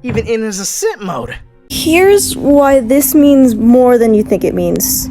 even in his ascent mode. Here's why this means more than you think it means.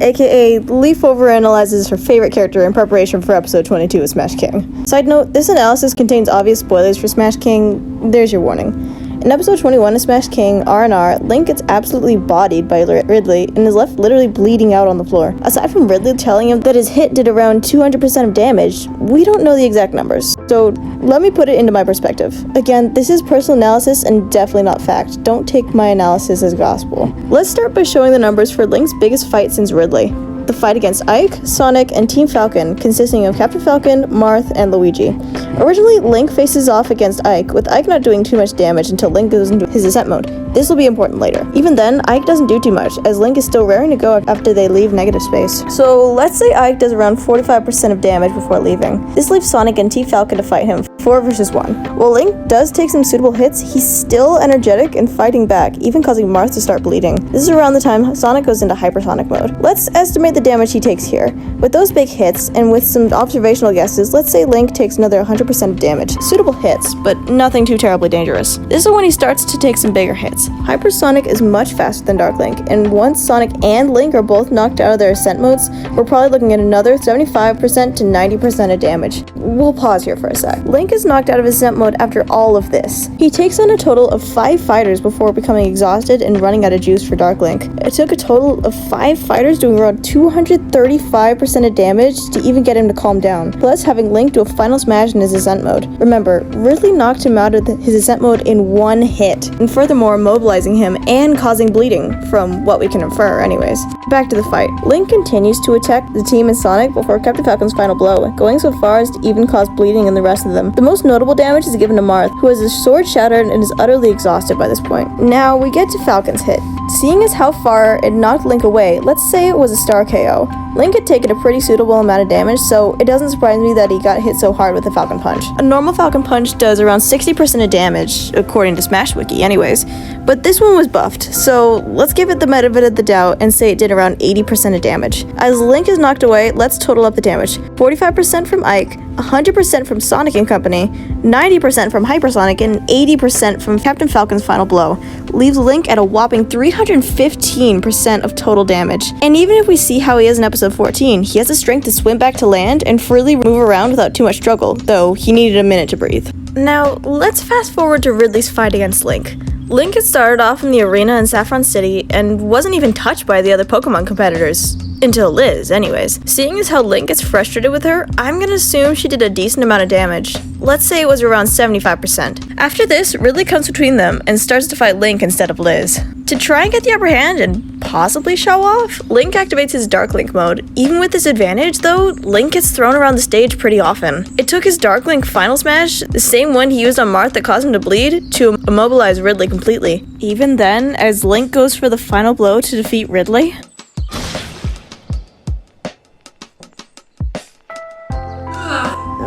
AKA, Leaf overanalyzes her favorite character in preparation for episode 22 of Smash King. Side note, this analysis contains obvious spoilers for Smash King. There's your warning. In episode 21 of Smash King R&R, Link gets absolutely bodied by Ridley and is left literally bleeding out on the floor. Aside from Ridley telling him that his hit did around 200% of damage, we don't know the exact numbers. So let me put it into my perspective. Again, this is personal analysis and definitely not fact. Don't take my analysis as gospel. Let's start by showing the numbers for Link's biggest fight since Ridley. The fight against Ike, Sonic, and Team Falcon, consisting of Captain Falcon, Marth, and Luigi. Originally, Link faces off against Ike, with Ike not doing too much damage until Link goes into his ascent mode. This will be important later. Even then, Ike doesn't do too much, as Link is still raring to go after they leave negative space. So let's say Ike does around 45% of damage before leaving. This leaves Sonic and Team Falcon to fight him, 4 versus 1. While Link does take some suitable hits, he's still energetic and fighting back, even causing Marth to start bleeding. This is around the time Sonic goes into hypersonic mode. Let's estimate the damage he takes here. With those big hits, and with some observational guesses, let's say Link takes another 100% of damage. Suitable hits, but nothing too terribly dangerous. This is when he starts to take some bigger hits. Hypersonic is much faster than Dark Link, and once Sonic and Link are both knocked out of their ascent modes, we're probably looking at another 75% to 90% of damage. We'll pause here for a sec. Link is knocked out of his ascent mode after all of this. He takes on a total of 5 fighters before becoming exhausted and running out of juice for Dark Link. It took a total of 5 fighters doing around 235% of damage to even get him to calm down, plus having Link do a final smash in his ascent mode. Remember, Ridley knocked him out of his ascent mode in 1 hit, and furthermore immobilizing him and causing bleeding, from what we can infer anyways. Back to the fight. Link continues to attack the team and Sonic before Captain Falcon's final blow, going so far as to even cause bleeding in the rest of them. The most notable damage is given to Marth, who has his sword shattered and is utterly exhausted by this point. Now we get to Falcon's hit. Seeing as how far it knocked Link away, let's say it was a star KO. Link had taken a pretty suitable amount of damage, so it doesn't surprise me that he got hit so hard with the Falcon Punch. A normal Falcon Punch does around 60% of damage, according to Smash Wiki anyways, but this one was buffed, so let's give it the benefit of the doubt and say it did around 80% of damage. As Link is knocked away, let's total up the damage. 45% from Ike, 100% from Sonic and Company, 90% from Hypersonic, and 80% from Captain Falcon's final blow, leaves Link at a whopping 315% of total damage. And even if we see how he is in episode 14, he has the strength to swim back to land and freely move around without too much struggle, though he needed a minute to breathe. Now, let's fast forward to Ridley's fight against Link. Link had started off in the arena in Saffron City and wasn't even touched by the other Pokemon competitors. Until Liz, anyways. Seeing as how Link gets frustrated with her, I'm gonna assume she did a decent amount of damage. Let's say it was around 75%. After this, Ridley comes between them and starts to fight Link instead of Liz. To try and get the upper hand and possibly show off, Link activates his Dark Link mode. Even with this advantage though, Link gets thrown around the stage pretty often. It took his Dark Link final smash, the same one he used on Marth that caused him to bleed, to immobilize Ridley completely. Even then, as Link goes for the final blow to defeat Ridley,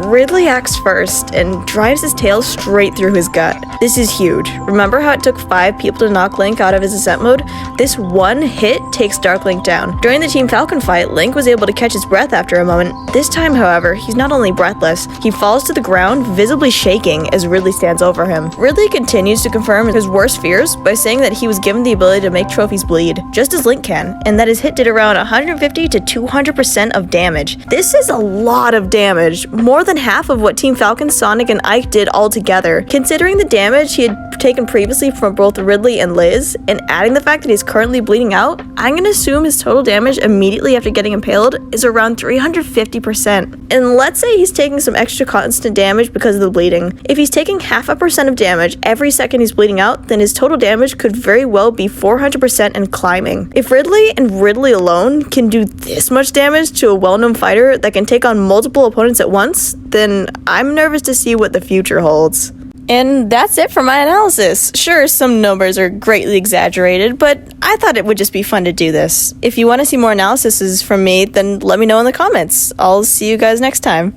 Ridley acts first and drives his tail straight through his gut. This is huge. Remember how it took 5 people to knock Link out of his ascent mode? This one hit takes Dark Link down. During the Team Falcon fight, Link was able to catch his breath after a moment. This time, however, he's not only breathless, he falls to the ground, visibly shaking as Ridley stands over him. Ridley continues to confirm his worst fears by saying that he was given the ability to make trophies bleed, just as Link can, and that his hit did around 150 to 200% of damage. This is a lot of damage, more than half of what Team Falcon, Sonic, and Ike did all together. Considering the damage he had taken previously from both Ridley and Liz, and adding the fact that he's currently bleeding out, I'm gonna assume his total damage immediately after getting impaled is around 350%. And let's say he's taking some extra constant damage because of the bleeding. If he's taking 0.5% of damage every second he's bleeding out, then his total damage could very well be 400% and climbing. If Ridley and Ridley alone can do this much damage to a well-known fighter that can take on multiple opponents at once, then I'm nervous to see what the future holds. And that's it for my analysis. Sure, some numbers are greatly exaggerated, but I thought it would just be fun to do this. If you want to see more analyses from me, then let me know in the comments. I'll see you guys next time.